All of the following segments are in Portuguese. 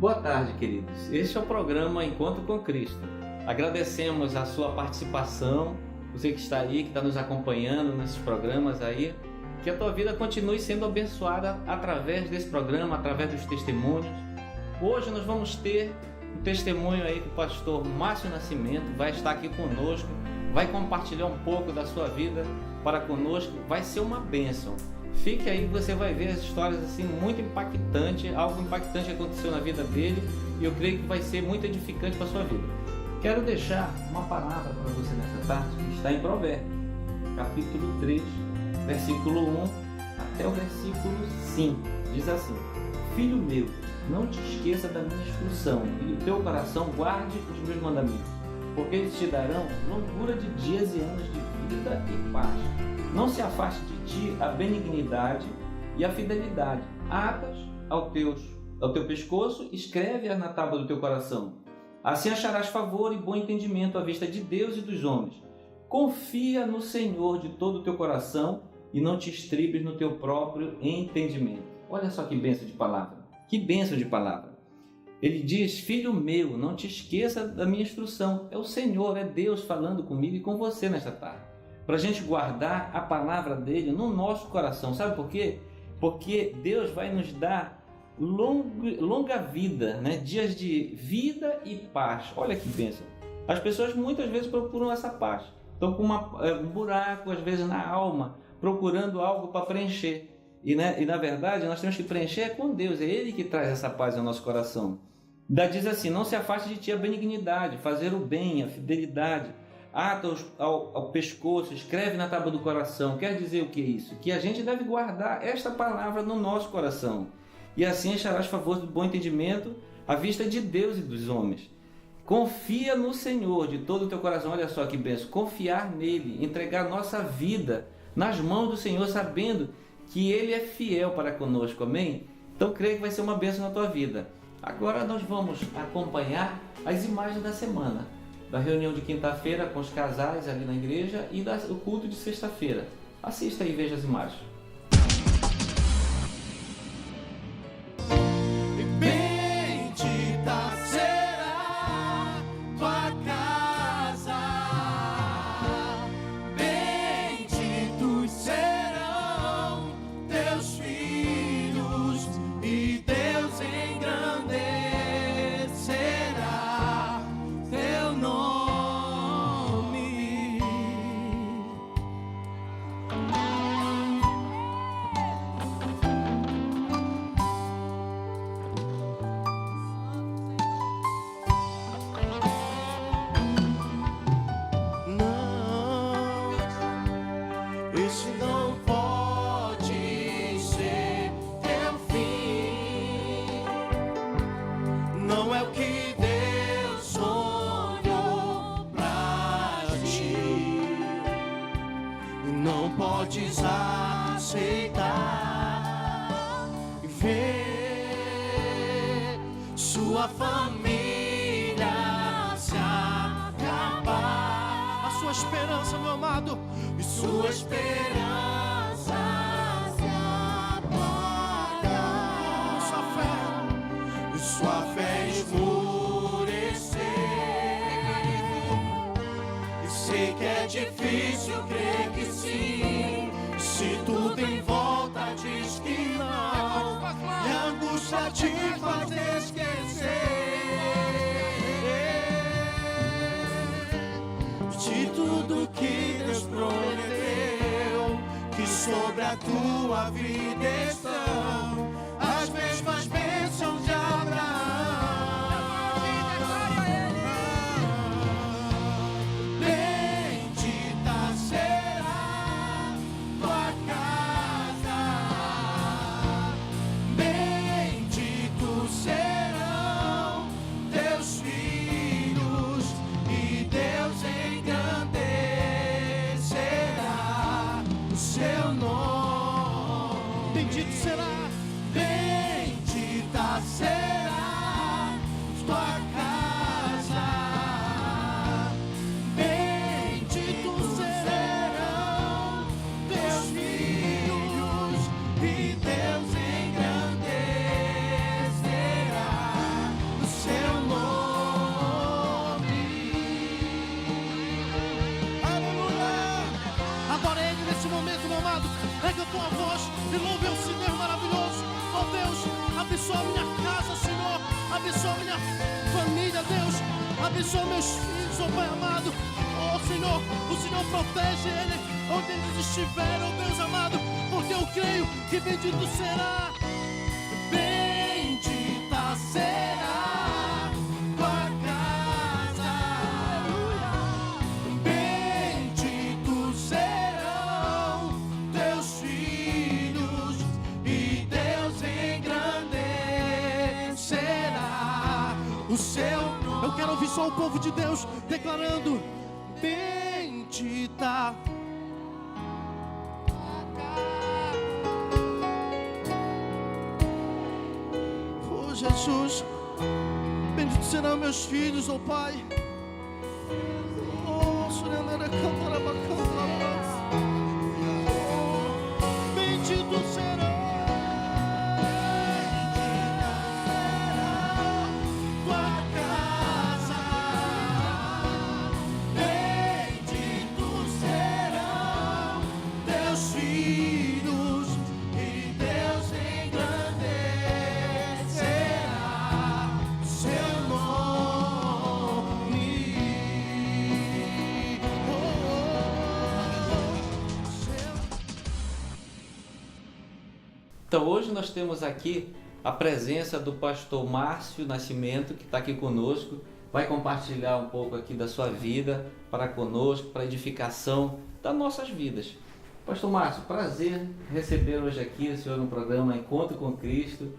Boa tarde, queridos. Este é o programa Encontro com Cristo. Agradecemos a sua participação, você que está aí, que está nos acompanhando nesses programas aí. Que a tua vida continue sendo abençoada através desse programa, através dos testemunhos. Hoje nós vamos ter um testemunho aí que o pastor Márcio Nascimento vai estar aqui conosco, vai compartilhar um pouco da sua vida para conosco, vai ser uma bênção. Fique aí, você vai ver as histórias assim muito impactantes, algo impactante aconteceu na vida dele e eu creio que vai ser muito edificante para a sua vida. Quero deixar uma palavra para você nessa tarde que está em Provérbios, capítulo 3, versículo 1 até o versículo 5. Diz assim: Filho meu, não te esqueça da minha instrução e do teu coração guarde os meus mandamentos, porque eles te darão longura de dias e anos de vida e paz. Não se afaste de ti a benignidade e a fidelidade. Atas ao teu pescoço, escreve-as na tábua do teu coração. Assim acharás favor e bom entendimento à vista de Deus e dos homens. Confia no Senhor de todo o teu coração e não te estribes no teu próprio entendimento. Olha só que bênção de palavra. Que bênção de palavra. Ele diz: Filho meu, não te esqueça da minha instrução. É o Senhor, é Deus falando comigo e com você nesta tarde. Para a gente guardar a palavra dele no nosso coração. Sabe por quê? Porque Deus vai nos dar longa vida, né? Dias de vida e paz. Olha que bênção. As pessoas muitas vezes procuram essa paz. Estão com um buraco, às vezes, na alma, procurando algo para preencher. E na verdade, nós temos que preencher com Deus. É Ele que traz essa paz ao nosso coração. Diz assim: não se afaste de ti a benignidade, fazer o bem, a fidelidade. Ata ao pescoço, escreve na tábua do coração. Quer dizer o que é isso? Que a gente deve guardar esta palavra no nosso coração. E assim acharás favor do bom entendimento à vista de Deus e dos homens. Confia no Senhor de todo o teu coração. Olha só que bênção. Confiar nele, entregar nossa vida nas mãos do Senhor, sabendo que Ele é fiel para conosco. Amém? Então creio que vai ser uma bênção na tua vida. Agora nós vamos acompanhar as imagens da semana. Da reunião de quinta-feira com os casais ali na igreja e do culto de sexta-feira. Assista e veja as imagens. Bendita será tua casa, benditos serão teus filhos e Deus engrandecerá teu nome. Não, esse não pode ser teu fim. Não é o que Deus sonhou pra ti. Não podes aceitar e ver sua família se acabar. A sua esperança, meu amado, e sua esperança se apagar. Sua fé esmorecer. E sei que é difícil crer que sim, se tudo em volta diz que não, e a angústia te faz esquecer de tudo que Deus prometeu, que sobre a tua vida estão as mesmas bênçãos de Abraão. Bendita será tua casa, benditos serão teus filhos e Deus engrandecerá o seu nome. Bendito será. Bendita será tua casa, benditos serão teus filhos e Deus engrandecerá Abençoa meus filhos, ó Pai amado. Ó Senhor, o Senhor protege eles onde eles estiverem, ó Deus amado, porque eu creio que bendito será. Bendita será tua casa. Benditos serão teus filhos e Deus engrandecerá o seu nome. Eu quero ouvir só o povo de Deus declarando: bendita. Oh Jesus, bendito serão meus filhos, oh Pai. Oh, Surenera cantará bacana. Bendito será. Então hoje nós temos aqui a presença do pastor Márcio Nascimento, que está aqui conosco, vai compartilhar um pouco aqui da sua vida para conosco, para edificação das nossas vidas. Pastor Márcio, prazer receber hoje aqui o senhor no programa Encontro com Cristo,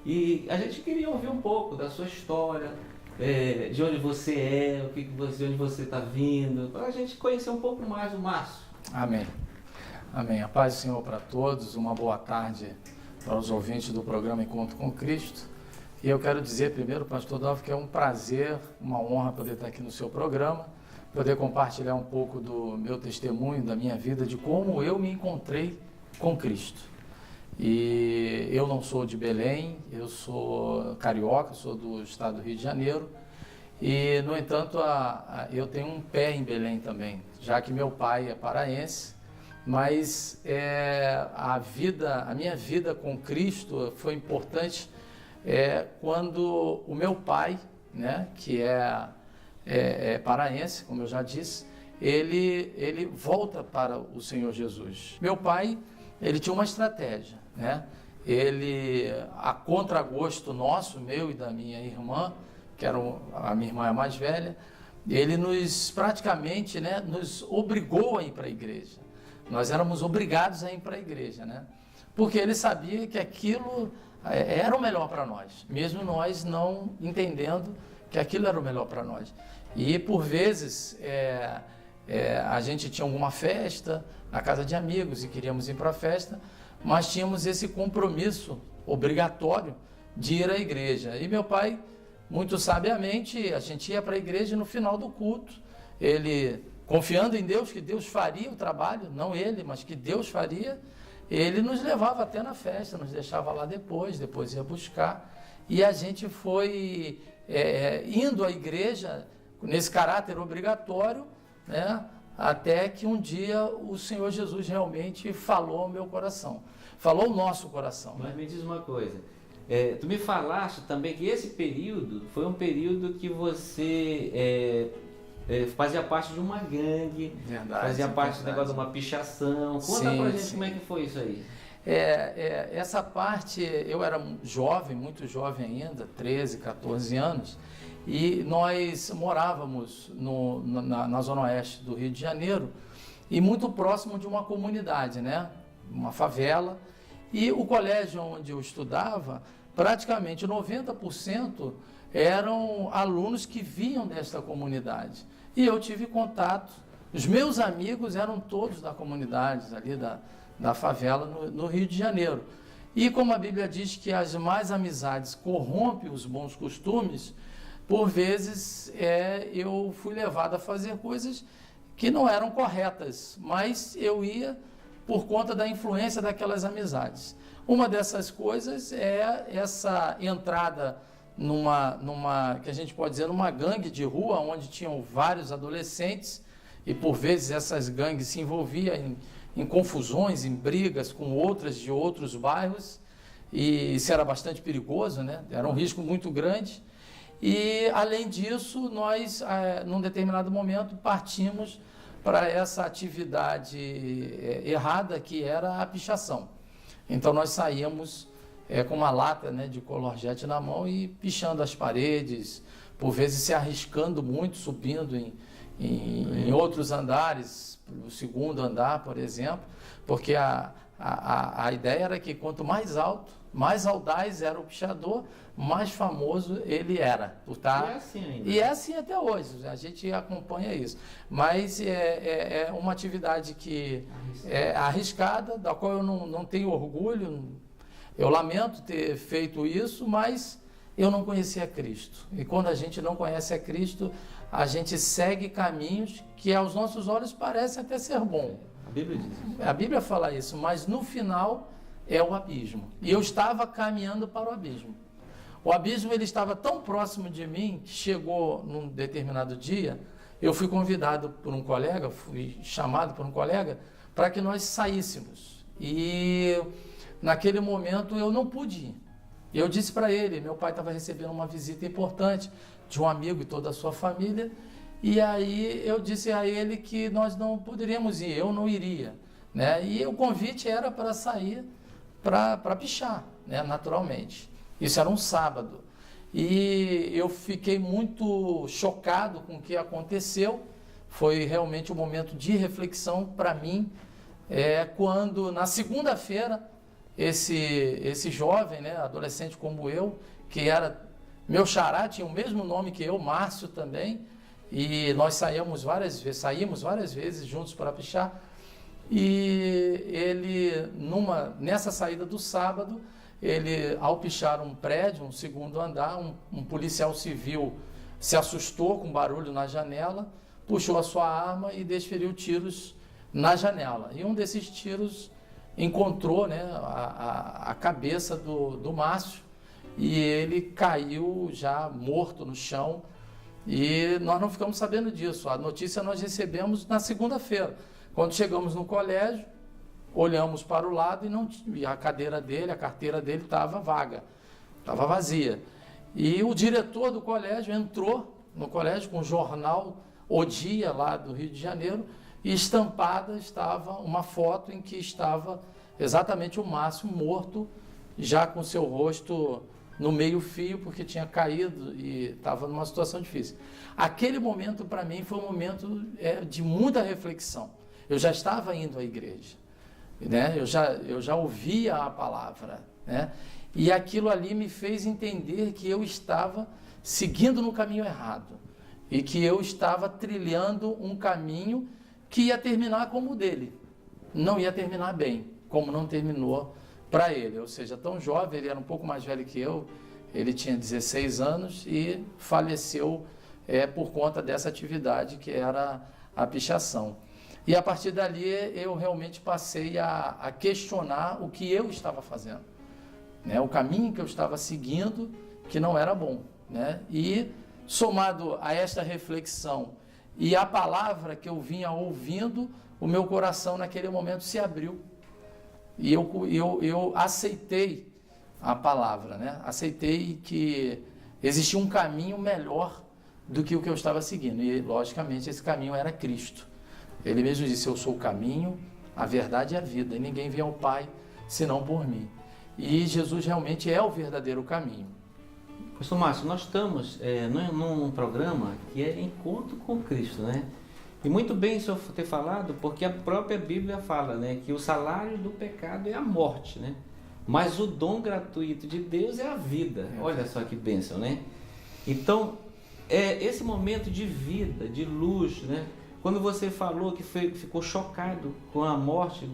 e a gente queria ouvir um pouco da sua história, de onde você é, de onde você está vindo, para a gente conhecer um pouco mais o Márcio. Amém. Amém. A paz do Senhor para todos, uma boa tarde para os ouvintes do programa Encontro com Cristo. E eu quero dizer primeiro, pastor Dalvo, que é um prazer, uma honra poder estar aqui no seu programa, poder compartilhar um pouco do meu testemunho, da minha vida, de como eu me encontrei com Cristo. E eu não sou de Belém, eu sou carioca, sou do estado do Rio de Janeiro, e, no entanto, eu tenho um pé em Belém também, já que meu pai é paraense. Mas a minha vida com Cristo foi importante quando o meu pai, né, que é paraense, como eu já disse, ele volta para o Senhor Jesus. Meu pai, ele tinha uma estratégia, né? Ele, a contragosto nosso, meu e da minha irmã, que a minha irmã é a mais velha, ele praticamente, né, nos obrigou a ir para a igreja. Nós éramos obrigados a ir para a igreja, né? Porque ele sabia que aquilo era o melhor para nós, mesmo nós não entendendo que aquilo era o melhor para nós. E, por vezes, a gente tinha alguma festa na casa de amigos e queríamos ir para a festa, mas tínhamos esse compromisso obrigatório de ir à igreja. E meu pai, muito sabiamente, a gente ia para a igreja e no final do culto, ele, confiando em Deus, que Deus faria o trabalho, não ele, mas que Deus faria, ele nos levava até na festa, nos deixava lá depois ia buscar, e a gente foi indo à igreja nesse caráter obrigatório, né, até que um dia o Senhor Jesus realmente falou ao meu coração, falou ao nosso coração. Mas me diz uma coisa, tu me falaste também que esse período foi um período que você fazia parte de uma gangue, fazia parte do negócio de uma pichação. Conta pra gente como é que foi isso aí. Essa parte, eu era jovem, muito jovem ainda, 13, 14 anos, e nós morávamos na zona oeste do Rio de Janeiro e muito próximo de uma comunidade, né? Uma favela, e o colégio onde eu estudava, praticamente 90% eram alunos que vinham desta comunidade. E eu tive contato, os meus amigos eram todos da comunidade ali da favela no Rio de Janeiro. E como a Bíblia diz que as más amizades corrompem os bons costumes, por vezes eu fui levado a fazer coisas que não eram corretas, mas eu ia por conta da influência daquelas amizades. Uma dessas coisas é essa entrada numa que a gente pode dizer, numa gangue de rua, onde tinham vários adolescentes, e por vezes essas gangues se envolviam em confusões, em brigas com outras de outros bairros, e isso era bastante perigoso, né? Era um risco muito grande. E, além disso, nós, num determinado momento, partimos para essa atividade errada, que era a pichação. Então, nós saíamos com uma lata, né, de colorjete na mão e pichando as paredes, por vezes se arriscando muito, subindo em outros andares, o segundo andar, por exemplo, porque a ideia era que quanto mais alto, mais audaz era o pichador, mais famoso ele era. E é assim ainda. E é assim até hoje, a gente acompanha isso. Mas é uma atividade que é arriscada, da qual eu não tenho orgulho. Eu lamento ter feito isso, mas eu não conhecia Cristo. E quando a gente não conhece a Cristo, a gente segue caminhos que aos nossos olhos parecem até ser bom. A Bíblia diz. A Bíblia fala isso, mas no final é o abismo. E eu estava caminhando para o abismo. O abismo, ele estava tão próximo de mim que chegou num determinado dia, eu fui convidado por um colega, fui chamado por um colega para que nós saíssemos. E naquele momento eu não pude ir. Eu disse para ele, meu pai estava recebendo uma visita importante de um amigo e toda a sua família, e aí eu disse a ele que nós não poderíamos ir, eu não iria, né? E o convite era para sair para pichar, né? Naturalmente. Isso era um sábado. E eu fiquei muito chocado com o que aconteceu. Foi realmente um momento de reflexão para mim, quando na segunda-feira esse jovem, né, adolescente como eu, que era meu xará, tinha o mesmo nome que eu, Márcio também, e nós saímos várias vezes juntos para pichar, e ele, nessa saída do sábado, ele, ao pichar um prédio, um segundo andar, um policial civil se assustou com barulho na janela, puxou a sua arma e desferiu tiros na janela. E um desses tiros encontrou, né, a cabeça do Márcio, e ele caiu já morto no chão, e nós não ficamos sabendo disso. A notícia nós recebemos na segunda-feira. Quando chegamos no colégio, olhamos para o lado e a carteira dele estava vaga, estava vazia. E o diretor do colégio entrou no colégio com o jornal O Dia, lá do Rio de Janeiro, e estampada estava uma foto em que estava exatamente o Márcio morto, já com seu rosto no meio-fio, porque tinha caído e estava numa situação difícil. Aquele momento, para mim, foi um momento de muita reflexão. Eu já estava indo à igreja, né? Eu já ouvia a palavra, né? E aquilo ali me fez entender que eu estava seguindo no caminho errado e que eu estava trilhando um caminho que ia terminar como o dele. Não ia terminar bem, como não terminou para ele. Ou seja, tão jovem, ele era um pouco mais velho que eu, ele tinha 16 anos e faleceu por conta dessa atividade que era a pichação. E a partir dali eu realmente passei a questionar o que eu estava fazendo, né? O caminho que eu estava seguindo, que não era bom, né? E somado a esta reflexão e a palavra que eu vinha ouvindo, o meu coração naquele momento se abriu. E eu aceitei a palavra, né? Aceitei que existia um caminho melhor do que o que eu estava seguindo. E, logicamente, esse caminho era Cristo. Ele mesmo disse, eu sou o caminho, a verdade e a vida, e ninguém vem ao Pai senão por mim. E Jesus realmente é o verdadeiro caminho. Pastor Márcio, nós estamos num programa que é Encontro com Cristo, né? E muito bem o senhor ter falado, porque a própria Bíblia fala, né, que o salário do pecado é a morte, né? Mas o dom gratuito de Deus é a vida. Olha só que bênção, né? Então, esse momento de vida, de luz, né? Quando você falou que ficou chocado com a morte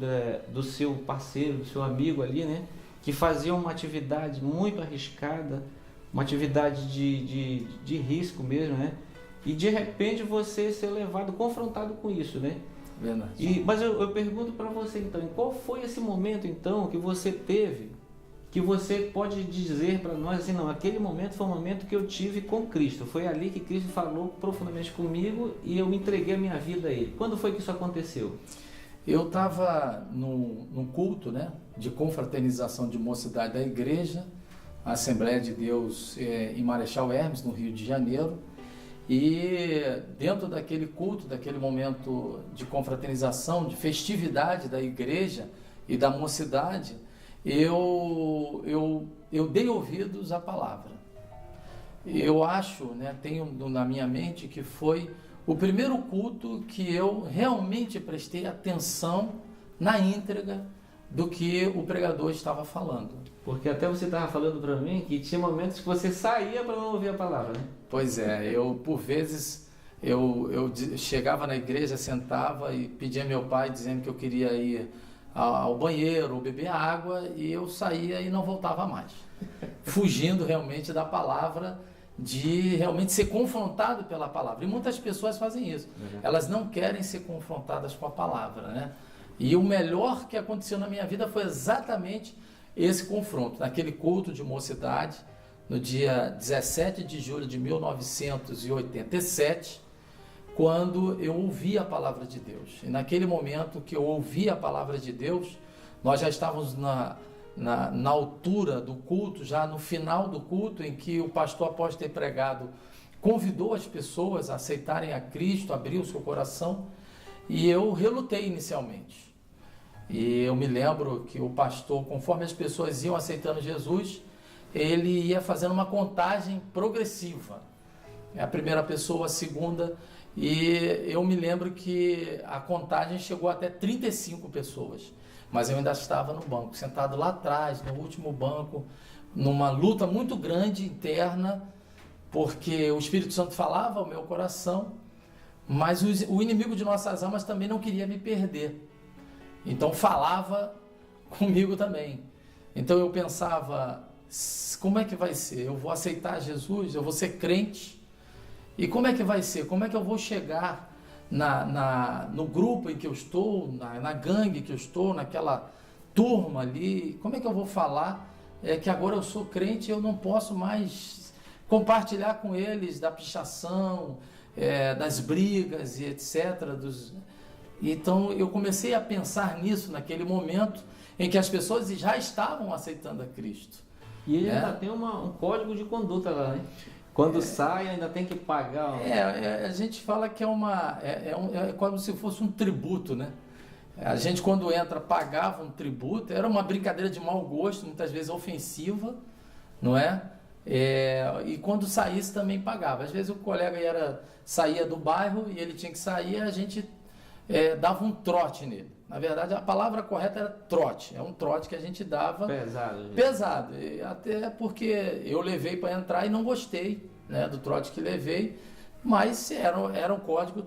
do seu parceiro, do seu amigo ali, né? Que fazia uma atividade muito arriscada, uma atividade de risco mesmo, né? E de repente você ser levado, confrontado com isso, né? Verdade. Mas eu pergunto para você então, qual foi esse momento então que você teve, que você pode dizer para nós assim, não, aquele momento foi o momento que eu tive com Cristo, foi ali que Cristo falou profundamente comigo e eu me entreguei a minha vida a Ele. Quando foi que isso aconteceu? Eu estava num culto, né, de confraternização de mocidade da igreja, Assembleia de Deus em Marechal Hermes, no Rio de Janeiro. E dentro daquele culto, daquele momento de confraternização, de festividade da igreja e da mocidade, eu dei ouvidos à palavra. Eu acho, né, tenho na minha mente que foi o primeiro culto que eu realmente prestei atenção na íntegra do que o pregador estava falando. Porque até você estava falando para mim que tinha momentos que você saía para não ouvir a palavra, né? Pois é, eu por vezes eu chegava na igreja, sentava e pedia ao meu pai dizendo que eu queria ir ao banheiro ou beber água, e eu saía e não voltava mais, fugindo realmente da palavra, de realmente ser confrontado pela palavra. E muitas pessoas fazem isso, elas não querem ser confrontadas com a palavra, né? E o melhor que aconteceu na minha vida foi exatamente esse confronto, naquele culto de mocidade, no dia 17 de julho de 1987, quando eu ouvi a palavra de Deus. E naquele momento que eu ouvi a palavra de Deus, nós já estávamos na altura do culto, já no final do culto, em que o pastor, após ter pregado, convidou as pessoas a aceitarem a Cristo, abrir o seu coração, e eu relutei inicialmente. E eu me lembro que o pastor, conforme as pessoas iam aceitando Jesus, ele ia fazendo uma contagem progressiva. A primeira pessoa, a segunda, e eu me lembro que a contagem chegou até 35 pessoas. Mas eu ainda estava no banco, sentado lá atrás, no último banco, numa luta muito grande interna, porque o Espírito Santo falava ao meu coração, mas o inimigo de nossas almas também não queria me perder. Então falava comigo também. Então eu pensava, como é que vai ser? Eu vou aceitar Jesus? Eu vou ser crente? E como é que vai ser? Como é que eu vou chegar no grupo em que eu estou, na gangue que eu estou, naquela turma ali? Como é que eu vou falar que agora eu sou crente e eu não posso mais compartilhar com eles da pichação, das brigas e etc. Então eu comecei a pensar nisso naquele momento em que as pessoas já estavam aceitando a Cristo. E ele ainda tem um código de conduta lá, né? Quando sai, ainda tem que pagar. A gente fala que é como se fosse um tributo, né? A gente, quando entra, pagava um tributo, era uma brincadeira de mau gosto, muitas vezes ofensiva, não é? E quando saísse também pagava. Às vezes o colega saía do bairro e ele tinha que sair, a gente dava um trote nele. Na verdade, a palavra correta era trote. É um trote que a gente dava. Pesado. Gente. Pesado. Até porque eu levei para entrar e não gostei, né, do trote que levei. Mas era um código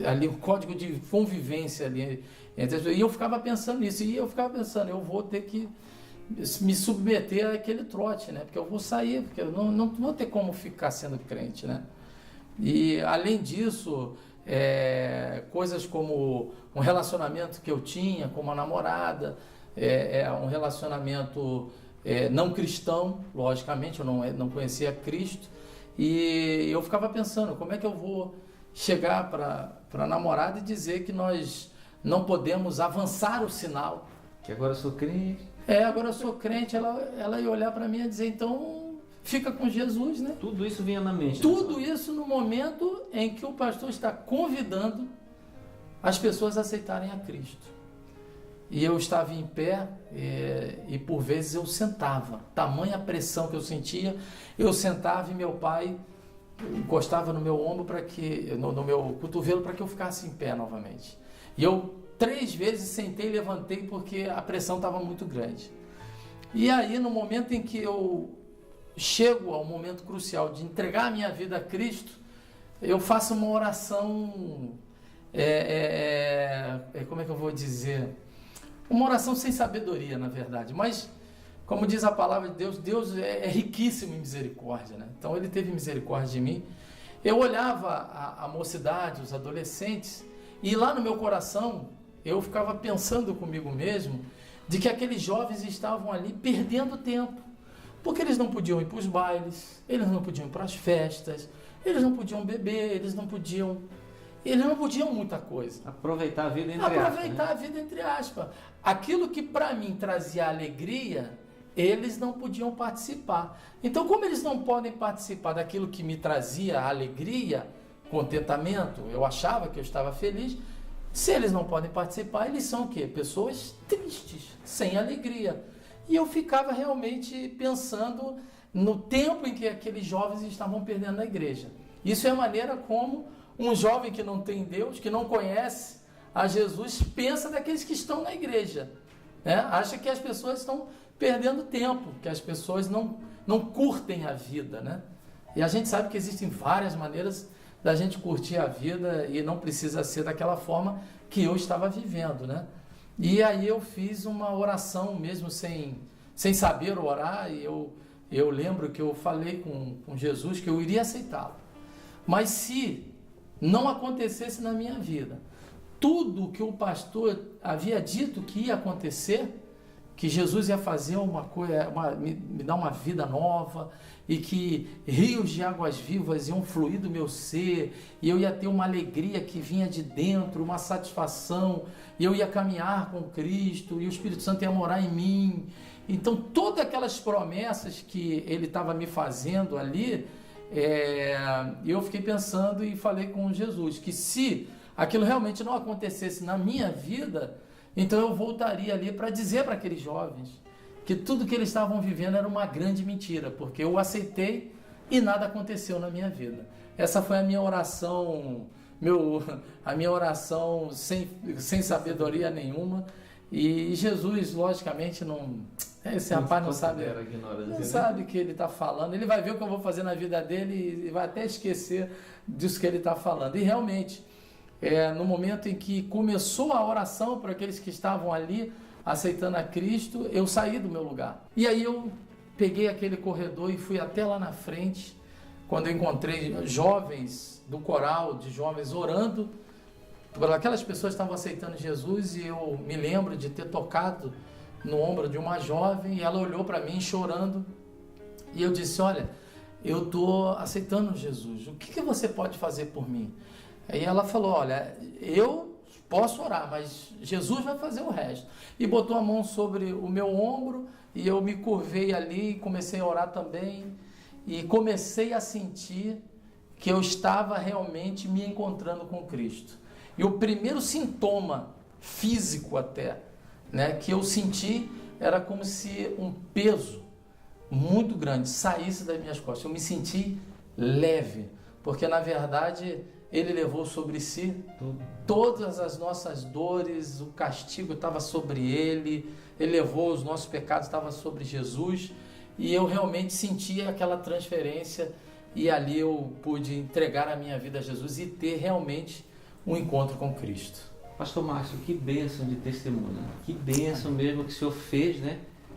ali, um código de convivência ali entre as pessoas. E eu ficava pensando nisso. E eu ficava pensando, eu vou ter que me submeter àquele trote, né? Porque eu vou sair, porque eu não vou ter como ficar sendo crente, né? E além disso, coisas como um relacionamento que eu tinha com uma namorada, um relacionamento não cristão, logicamente, eu não conhecia Cristo, e eu ficava pensando, como é que eu vou chegar para a namorada e dizer que nós não podemos avançar o sinal? Que agora eu sou crente. Agora eu sou crente, ela ia olhar para mim e dizer, então fica com Jesus, né? Tudo isso vinha na mente. Tudo isso no momento em que o pastor está convidando as pessoas a aceitarem a Cristo. E eu estava em pé e por vezes eu sentava. Tamanha pressão que eu sentia, eu sentava e meu pai encostava no meu ombro no meu cotovelo para que eu ficasse em pé novamente. E eu 3 vezes sentei e levantei porque a pressão estava muito grande. E aí, no momento em que eu chego ao momento crucial de entregar a minha vida a Cristo, eu faço uma oração, como é que eu vou dizer? Uma oração sem sabedoria, na verdade, mas, como diz a palavra de Deus, Deus é riquíssimo em misericórdia, né? Então Ele teve misericórdia de mim. Eu olhava a mocidade, os adolescentes, e lá no meu coração, eu ficava pensando comigo mesmo, de que aqueles jovens estavam ali perdendo tempo, porque eles não podiam ir para os bailes, eles não podiam ir para as festas, eles não podiam beber, eles não podiam muita coisa. Aproveitar a vida entre aspas. Aproveitar a vida entre aspas. Aquilo que para mim trazia alegria, eles não podiam participar. Então, como eles não podem participar daquilo que me trazia alegria, contentamento, eu achava que eu estava feliz, se eles não podem participar, eles são o quê? Pessoas tristes, sem alegria. E eu ficava realmente pensando no tempo em que aqueles jovens estavam perdendo na igreja. Isso é a maneira como um jovem que não tem Deus, que não conhece a Jesus, pensa daqueles que estão na igreja. Acha que as pessoas estão perdendo tempo, que as pessoas não curtem a vida, né? E a gente sabe que existem várias maneiras da gente curtir a vida e não precisa ser daquela forma que eu estava vivendo, né? E aí eu fiz uma oração mesmo sem saber orar, e eu lembro que eu falei com Jesus que eu iria aceitá-lo. Mas se não acontecesse na minha vida tudo que o pastor havia dito que ia acontecer, que Jesus ia fazer uma coisa, me dar uma vida nova, e que rios de águas vivas iam fluir do meu ser, e eu ia ter uma alegria que vinha de dentro, uma satisfação, e eu ia caminhar com Cristo, e o Espírito Santo ia morar em mim. Então, todas aquelas promessas que ele estava me fazendo ali, eu fiquei pensando e falei com Jesus, que se aquilo realmente não acontecesse na minha vida, então eu voltaria ali para dizer para aqueles jovens que tudo que eles estavam vivendo era uma grande mentira, porque eu aceitei e nada aconteceu na minha vida. Essa foi a minha oração, a minha oração sem sabedoria nenhuma. E Jesus, logicamente, esse rapaz não sabe o que ele está falando. Ele vai ver o que eu vou fazer na vida dele e vai até esquecer disso que ele está falando. E realmente, no momento em que começou a oração para aqueles que estavam ali aceitando a Cristo, eu saí do meu lugar. E aí eu peguei aquele corredor e fui até lá na frente, quando eu encontrei jovens do coral, de jovens orando, aquelas pessoas estavam aceitando Jesus, e eu me lembro de ter tocado no ombro de uma jovem, e ela olhou para mim chorando, e eu disse: olha, eu estou aceitando Jesus, o que você pode fazer por mim? Aí ela falou: olha, eu posso orar, mas Jesus vai fazer o resto. E botou a mão sobre o meu ombro, e eu me curvei ali e comecei a orar também, e comecei a sentir que eu estava realmente me encontrando com Cristo. E o primeiro sintoma físico até, que eu senti, era como se um peso muito grande saísse das minhas costas. Eu me senti leve, porque na verdade ele levou sobre si todas as nossas dores, o castigo estava sobre ele levou os nossos pecados, estava sobre Jesus, e eu realmente senti aquela transferência, e ali eu pude entregar a minha vida a Jesus e ter realmente um encontro com Cristo. Pastor Márcio, que bênção de testemunho, que bênção mesmo que o Senhor fez,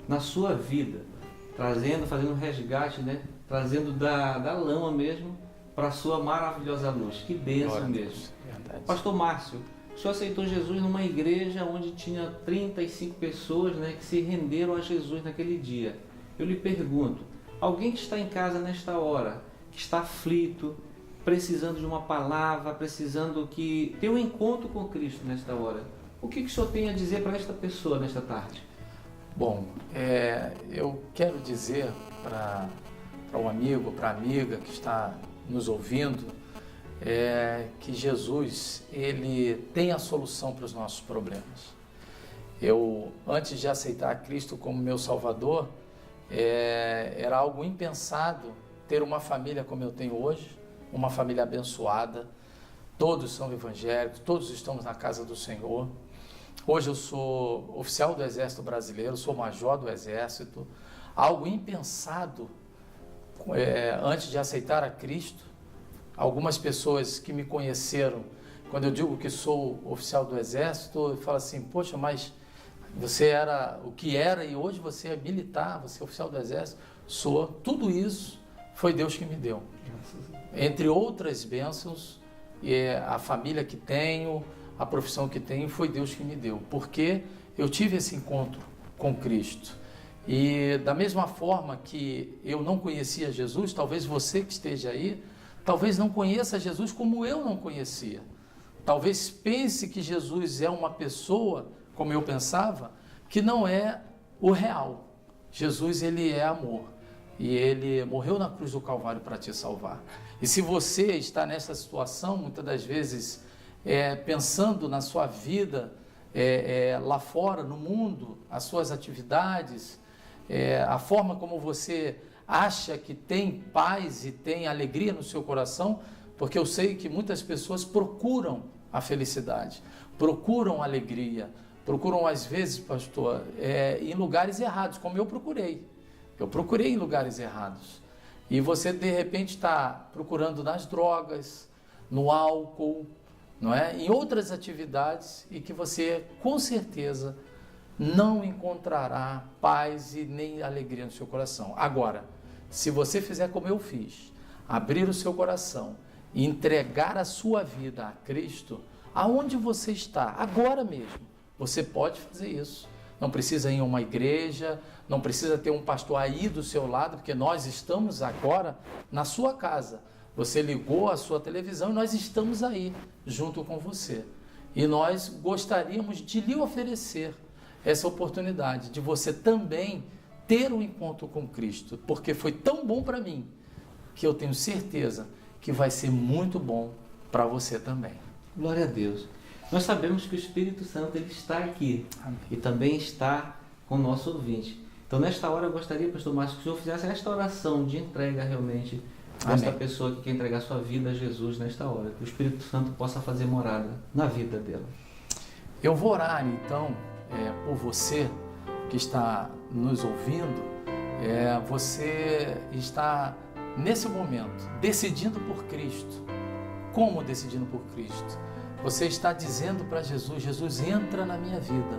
na sua vida, fazendo um resgate, trazendo da lama mesmo para a sua maravilhosa luz. Que bênção mesmo. Verdade. Pastor Márcio, o senhor aceitou Jesus numa igreja onde tinha 35 pessoas, que se renderam a Jesus naquele dia. Eu lhe pergunto, alguém que está em casa nesta hora, que está aflito, precisando de uma palavra, precisando ter um encontro com Cristo nesta hora, o que o senhor tem a dizer para esta pessoa nesta tarde? Bom, eu quero dizer para um amigo, para a amiga que está nos ouvindo, que Jesus, ele tem a solução para os nossos problemas. Eu, antes de aceitar Cristo como meu Salvador, era algo impensado ter uma família como eu tenho hoje, uma família abençoada, todos são evangélicos, todos estamos na casa do Senhor. Hoje eu sou oficial do Exército Brasileiro, sou major do Exército, algo impensado antes de aceitar a Cristo. Algumas pessoas que me conheceram, quando eu digo que sou oficial do Exército, falam assim: poxa, mas você era o que era e hoje você é militar, você é oficial do Exército. Sou. Tudo isso foi Deus que me deu. Entre outras bênçãos, a família que tenho, a profissão que tenho, foi Deus que me deu, porque eu tive esse encontro com Cristo. E da mesma forma que eu não conhecia Jesus, talvez você que esteja aí, talvez não conheça Jesus como eu não conhecia. Talvez pense que Jesus é uma pessoa, como eu pensava, que não é o real. Jesus, ele é amor. E ele morreu na cruz do Calvário para te salvar. E se você está nessa situação, muitas das vezes, pensando na sua vida lá fora, no mundo, as suas atividades, a forma como você acha que tem paz e tem alegria no seu coração, porque eu sei que muitas pessoas procuram a felicidade, procuram a alegria, procuram às vezes, pastor, em lugares errados, como eu procurei. Eu procurei em lugares errados. E você, de repente, está procurando nas drogas, no álcool, não é? Em outras atividades, e que você, com certeza, não encontrará paz e nem alegria no seu coração. Agora, se você fizer como eu fiz, abrir o seu coração e entregar a sua vida a Cristo, aonde você está, agora mesmo, você pode fazer isso. Não precisa ir em uma igreja, não precisa ter um pastor aí do seu lado, porque nós estamos agora na sua casa. Você ligou a sua televisão e nós estamos aí, junto com você. E nós gostaríamos de lhe oferecer essa oportunidade, de você também ter um encontro com Cristo, porque foi tão bom para mim, que eu tenho certeza que vai ser muito bom para você também. Glória a Deus. Nós sabemos que o Espírito Santo ele está aqui. Amém. E também está com o nosso ouvinte. Então, nesta hora, eu gostaria, pastor Márcio, que o senhor fizesse esta oração de entrega realmente desta pessoa que quer entregar sua vida a Jesus nesta hora. Que o Espírito Santo possa fazer morada na vida dela. Eu vou orar, então, por você que está nos ouvindo. Você está, nesse momento, decidindo por Cristo. Como decidindo por Cristo? Você está dizendo para Jesus: Jesus, entra na minha vida,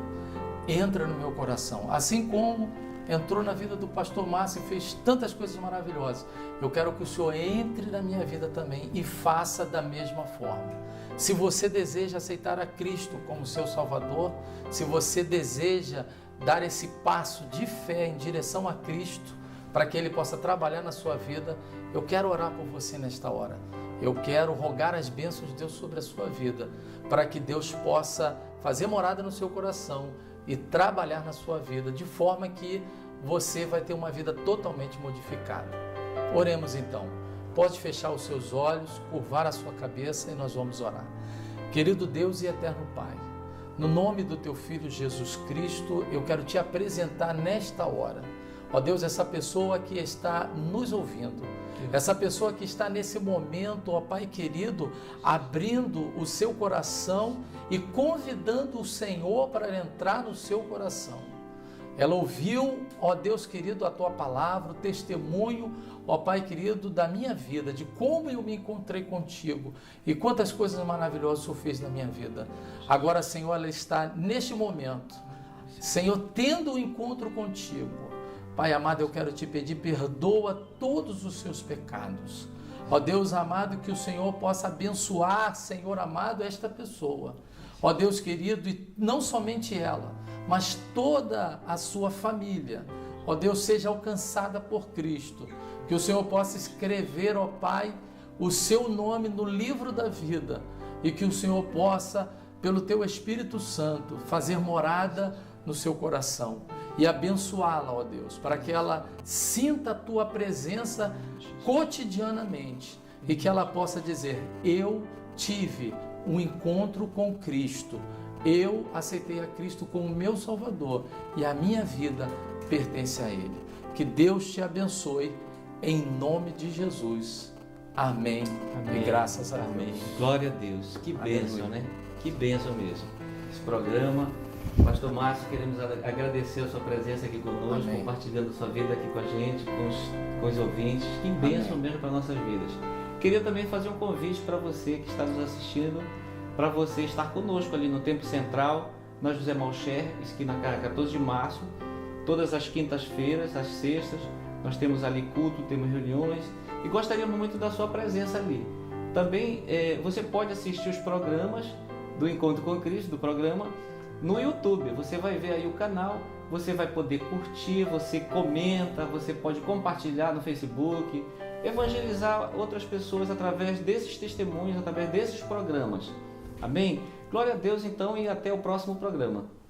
entra no meu coração. Assim como entrou na vida do pastor Márcio e fez tantas coisas maravilhosas, eu quero que o Senhor entre na minha vida também e faça da mesma forma. Se você deseja aceitar a Cristo como seu Salvador, se você deseja dar esse passo de fé em direção a Cristo, para que Ele possa trabalhar na sua vida, eu quero orar por você nesta hora. Eu quero rogar as bênçãos de Deus sobre a sua vida, para que Deus possa fazer morada no seu coração e trabalhar na sua vida, de forma que você vai ter uma vida totalmente modificada. Oremos então. Pode fechar os seus olhos, curvar a sua cabeça e nós vamos orar. Querido Deus e eterno Pai, no nome do Teu Filho Jesus Cristo, eu quero Te apresentar nesta hora, ó Deus, essa pessoa que está nos ouvindo, essa pessoa que está nesse momento, ó Pai querido, abrindo o seu coração e convidando o Senhor para entrar no seu coração. Ela ouviu, ó Deus querido, a Tua palavra, o testemunho, ó Pai querido, da minha vida, de como eu me encontrei contigo e quantas coisas maravilhosas o Senhor fez na minha vida. Agora, Senhor, ela está neste momento, Senhor, tendo um encontro contigo. Pai amado, eu quero Te pedir, perdoa todos os seus pecados. Ó Deus amado, que o Senhor possa abençoar, Senhor amado, esta pessoa. Ó Deus querido, e não somente ela, mas toda a sua família. Ó Deus, seja alcançada por Cristo. Que o Senhor possa escrever, ó Pai, o seu nome no livro da vida. E que o Senhor possa, pelo Teu Espírito Santo, fazer morada no seu coração. E abençoá-la, ó Deus, para que ela sinta a Tua presença cotidianamente. E que ela possa dizer: eu tive um encontro com Cristo. Eu aceitei a Cristo como meu Salvador e a minha vida pertence a Ele. Que Deus te abençoe em nome de Jesus. Amém. Amém. E graças a Deus. Amém. Glória a Deus. Que bênção, né? Que bênção mesmo. Esse programa, Pastor Márcio, queremos agradecer a sua presença aqui conosco, Amém. compartilhando sua vida aqui com a gente, com os ouvintes. Que bênção mesmo para nossas vidas. Queria também fazer um convite para você que está nos assistindo, para você estar conosco ali no Templo Central, na José Malcher, esquina 14 de março, todas as quintas-feiras, às sextas, nós temos ali culto, temos reuniões e gostaríamos muito da sua presença ali. Também você pode assistir os programas do Encontro com Cristo, do programa, no YouTube. Você vai ver aí o canal, você vai poder curtir, você comenta, você pode compartilhar no Facebook, evangelizar outras pessoas através desses testemunhos, através desses programas. Amém? Glória a Deus então e até o próximo programa.